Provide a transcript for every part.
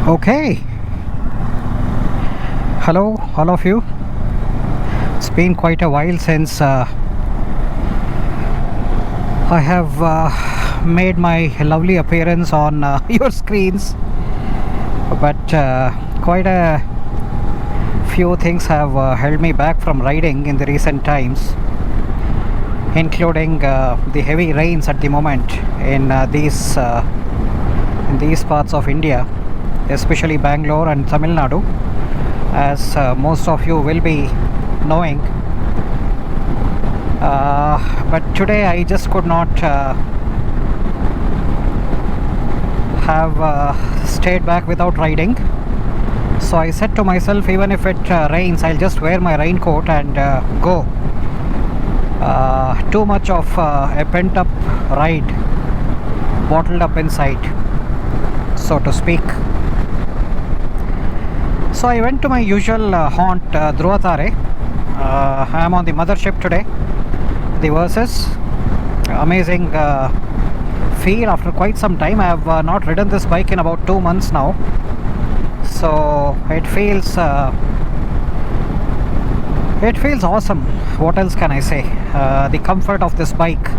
Okay, hello all of you. It's been quite a while since I have made my lovely appearance on your screens, but quite a few things have held me back from riding in the recent times, including the heavy rains at the moment in these parts of India, especially Bangalore and Tamil Nadu, as most of you will be knowing. But today I just could not have stayed back without riding. So I said to myself, even if it rains, I'll just wear my raincoat and go. Too much of a pent up ride bottled up inside, so to speak. So I went to my usual haunt, Dhruvathare. I am on the mothership today, the Versys. Amazing feel after quite some time. I have not ridden this bike in about 2 months now, so it feels awesome. What else can I say? The comfort of this bike.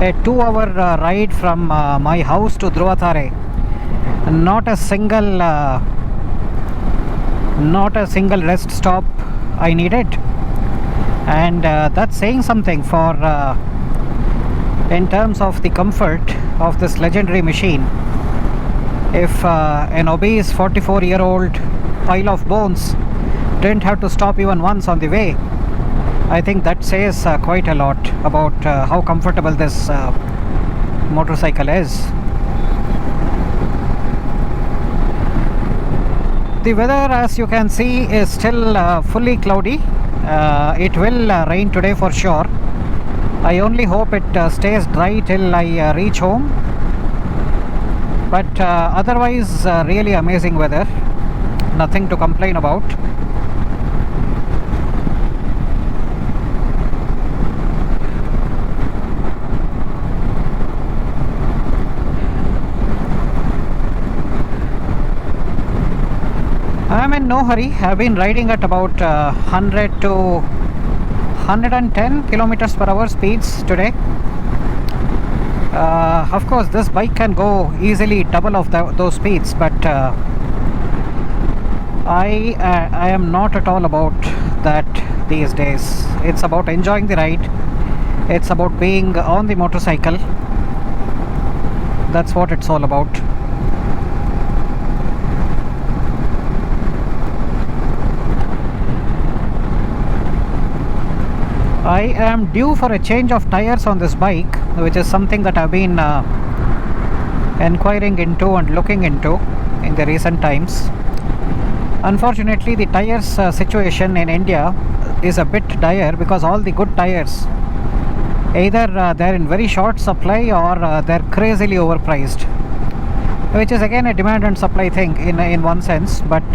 A 2-hour ride from my house to Dhruvathare. Not a single rest stop I needed, and that's saying something for in terms of the comfort of this legendary machine. If an obese 44-year-old pile of bones didn't have to stop even once on the way, I think that says quite a lot about how comfortable this motorcycle is. The weather, as you can see, is still fully cloudy. It will rain today for sure. I only hope it stays dry till I reach home. But otherwise, really amazing weather. Nothing to complain about. I am in no hurry. I have been riding at about 100 to 110 kilometers per hour speeds today. Of course, this bike can go easily double of those speeds, but I am not at all about that these days. It's about enjoying the ride. It's about being on the motorcycle. That's what it's all about. I am due for a change of tires on this bike, which is something that I've been inquiring into and looking into in the recent times. Unfortunately, the tires situation in India is a bit dire, because all the good tires, either they're in very short supply or they're crazily overpriced, which is again a demand and supply thing in one sense. But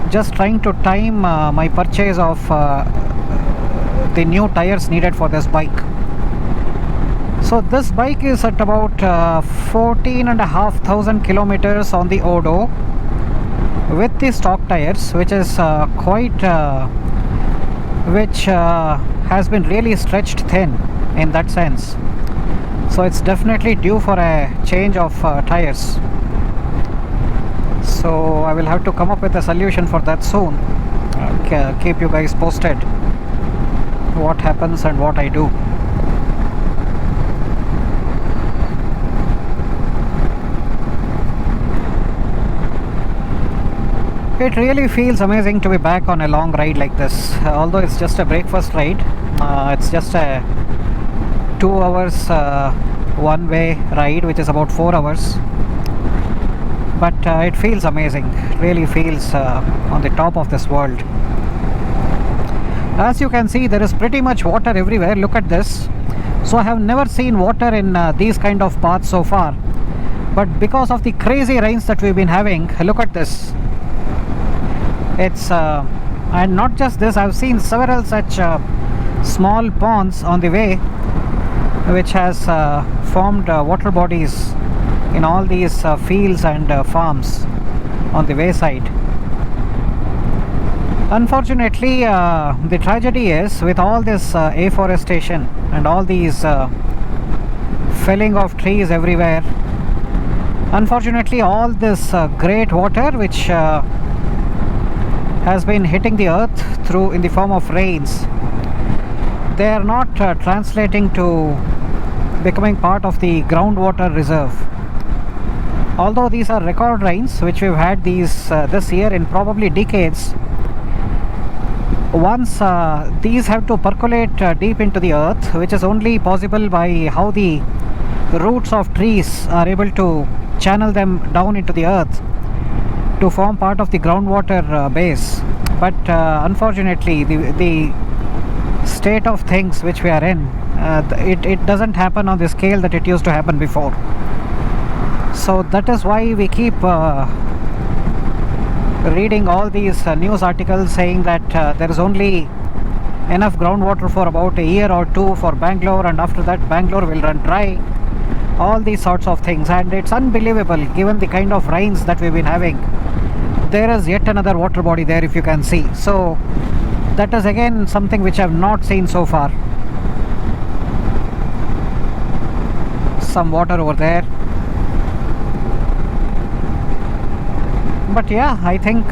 just trying to time my purchase of the new tires needed for this bike. So this bike is at about 14,500 kilometers on the Odo with the stock tires, which is which has been really stretched thin in that sense. So it's definitely due for a change of tires. So I will have to come up with a solution for that soon. Keep you guys posted what happens and what I do. It really feels amazing to be back on a long ride like this. Although it's just a breakfast ride, it's just a 2 hours one-way ride, which is about 4 hours. But it feels amazing. It really feels on the top of this world. As you can see, there is pretty much water everywhere. Look at this. So I have never seen water in these kind of paths so far. But because of the crazy rains that we've been having, look at this. It's and not just this, I've seen several such small ponds on the way, which has formed water bodies in all these fields and farms. on the wayside. Unfortunately, the tragedy is with all this afforestation and all these felling of trees everywhere. Unfortunately, all this great water which has been hitting the earth through in the form of rains, they are not translating to becoming part of the groundwater reserve. Although these are record rains which we've had this year in probably decades, once these have to percolate deep into the earth, which is only possible by how the roots of trees are able to channel them down into the earth to form part of the groundwater base. But unfortunately, the state of things which we are in, it doesn't happen on the scale that it used to happen before. So that is why we keep reading all these news articles saying that there is only enough groundwater for about a year or two for Bangalore, and after that Bangalore will run dry. All these sorts of things, and it's unbelievable given the kind of rains that we've been having. There is yet another water body there, if you can see. So that is again something which I have not seen so far. Some water over there. But yeah, I think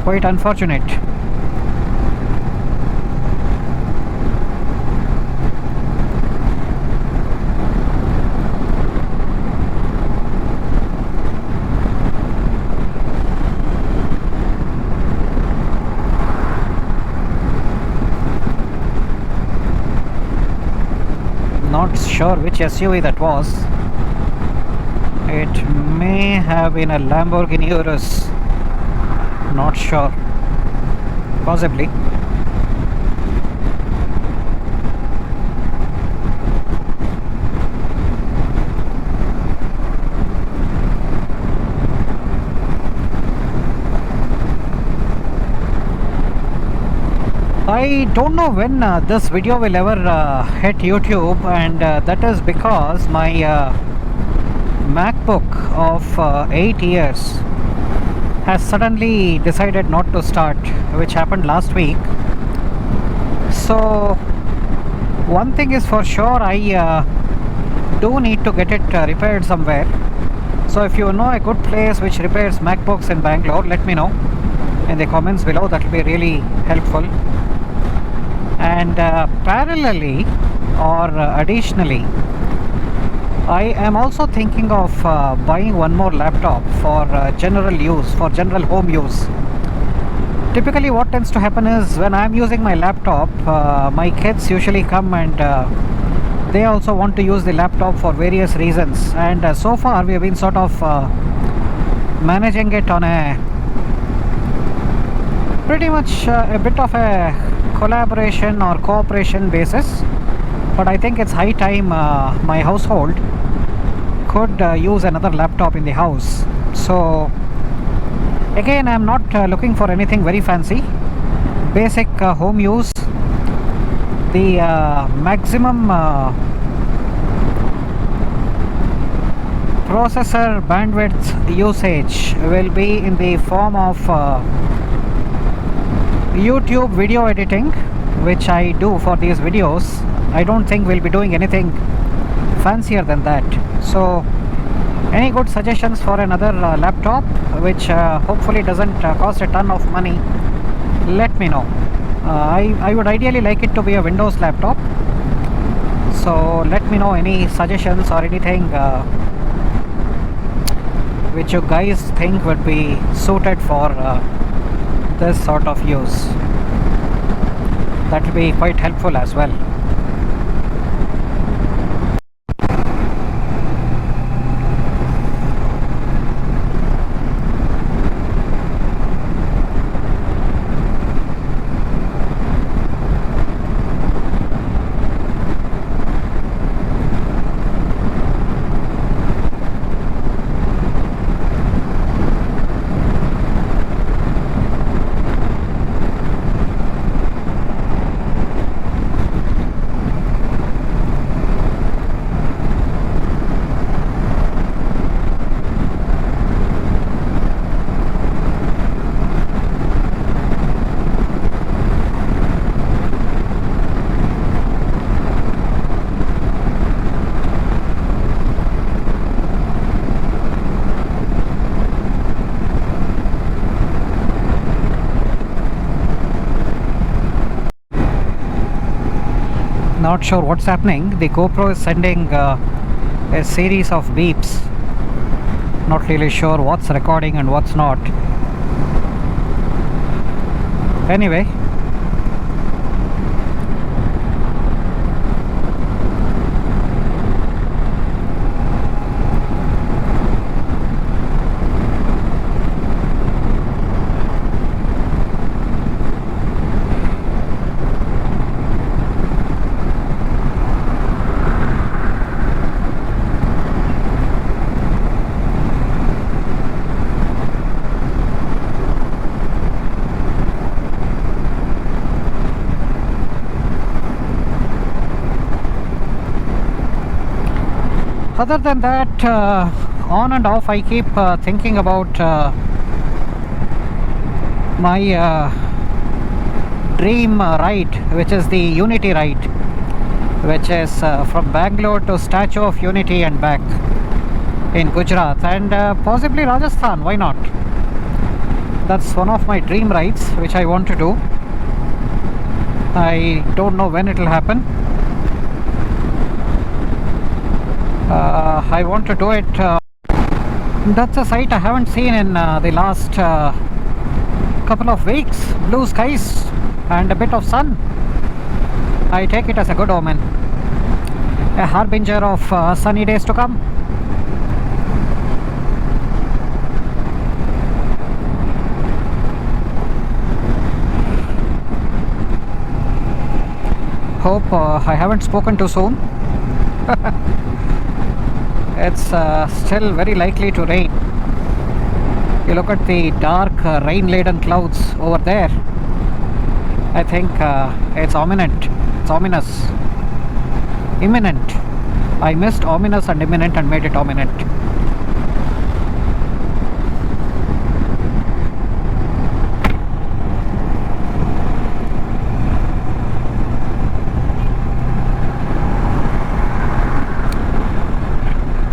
quite unfortunate. Not sure which SUV that was. It may have been a Lamborghini Urus. Not sure. Possibly. I don't know when this video will ever hit YouTube, and that is because my MacBook of 8 years has suddenly decided not to start, which happened last week. So one thing is for sure, I do need to get it repaired somewhere. So if you know a good place which repairs MacBooks in Bangalore, let me know in the comments below. That will be really helpful. And parallelly or additionally, I am also thinking of buying one more laptop for general use, for general home use. Typically what tends to happen is when I am using my laptop, my kids usually come and they also want to use the laptop for various reasons, and so far we have been sort of managing it on a pretty much a bit of a collaboration or cooperation basis. But I think it's high time my household could use another laptop in the house. So again, I'm not looking for anything very fancy. Basic home use. The maximum processor bandwidth usage will be in the form of YouTube video editing, which I do for these videos. I don't think we'll be doing anything fancier than that. So any good suggestions for another laptop which hopefully doesn't cost a ton of money, let me know. I would ideally like it to be a Windows laptop, so let me know any suggestions or anything which you guys think would be suited for this sort of use. That will be quite helpful as well. not sure what's happening. The GoPro is sending a series of beeps. Not really sure what's recording and what's not. Anyway, other than that, on and off I keep thinking about my dream ride, which is the Unity ride, which is from Bangalore to Statue of Unity and back in Gujarat, and possibly Rajasthan. Why not? That's one of my dream rides which I want to do. I don't know when it will happen. I want to do it. That's a sight I haven't seen in the last couple of weeks. Blue skies and a bit of sun. I take it as a good omen, a harbinger of sunny days to come. Hope I haven't spoken too soon. It's still very likely to rain. You look at the dark rain-laden clouds over there. I think it's ominous. It's ominous. Imminent. I missed ominous and imminent and made it ominent.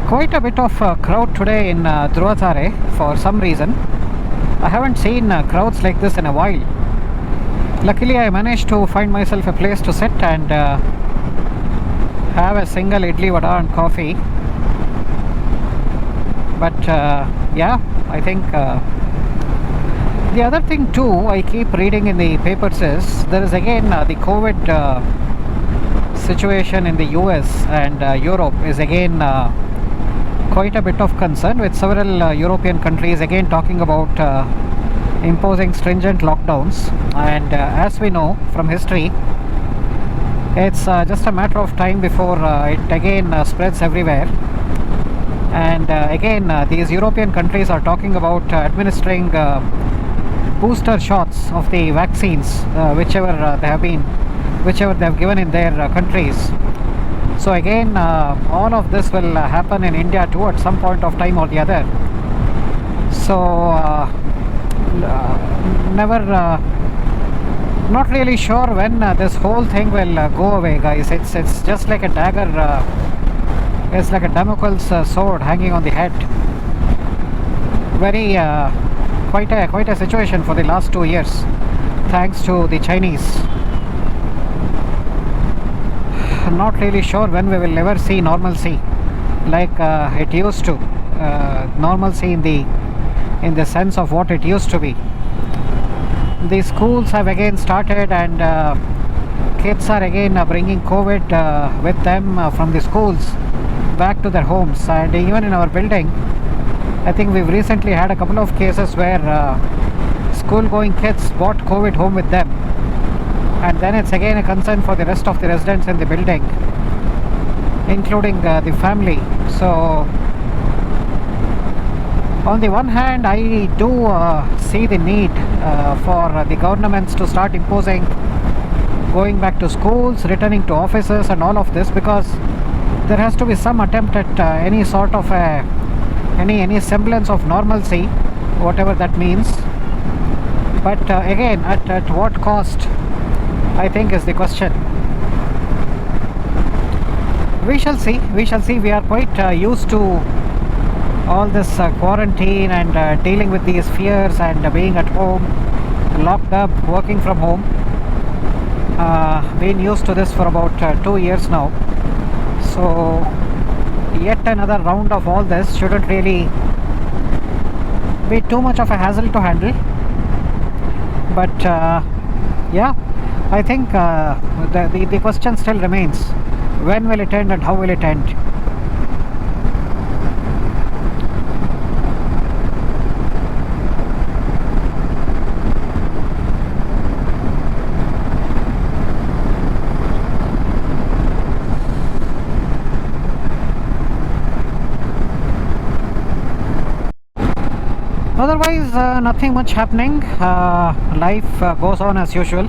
Quite a bit of crowd today in Dhruvathare for some reason. I haven't seen crowds like this in a while. Luckily I managed to find myself a place to sit and have a single idli vada and coffee. But yeah, I think the other thing too I keep reading in the papers is there is again the COVID situation in the US and Europe is again quite a bit of concern, with several European countries again talking about imposing stringent lockdowns. And as we know from history, it's just a matter of time before it again spreads everywhere. And again these European countries are talking about administering booster shots of the vaccines, whichever they have given in their countries. So again all of this will happen in India too at some point of time or the other. So not really sure when this whole thing will go away, guys. It's just like a dagger. It's like a Damocles sword hanging on the head. Very quite a situation for the last 2 years, thanks to the Chinese. Not really sure when we will ever see normalcy like it used to. Normalcy in the sense of what it used to be. The schools have again started, and kids are again bringing COVID with them from the schools back to their homes. And even in our building, I think we've recently had a couple of cases where school going kids brought COVID home with them. And then it's again a concern for the rest of the residents in the building, including the family. So on the one hand, I do see the need for the governments to start imposing going back to schools, returning to offices and all of this, because there has to be some attempt at any sort of any semblance of normalcy, whatever that means. But again, at what cost, I think, is the question. We shall see. We are quite used to all this quarantine and dealing with these fears and being at home, locked up, working from home. been used to this for about 2 years now. So yet another round of all this shouldn't really be too much of a hassle to handle. But yeah, I think the question still remains: when will it end and how will it end? Otherwise, nothing much happening. Life goes on as usual.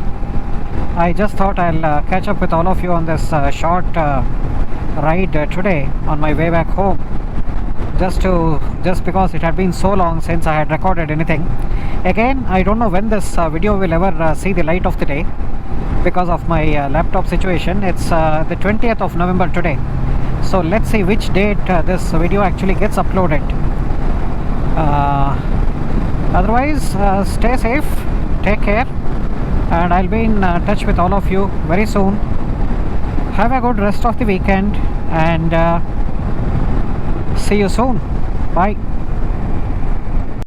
I just thought I'll catch up with all of you on this short ride today on my way back home. Just because it had been so long since I had recorded anything. Again, I don't know when this video will ever see the light of the day because of my laptop situation. It's the 20th of November today. So let's see which date this video actually gets uploaded. Otherwise, stay safe, take care, and I'll be in touch with all of you very soon. Have a good rest of the weekend, and see you soon. Bye.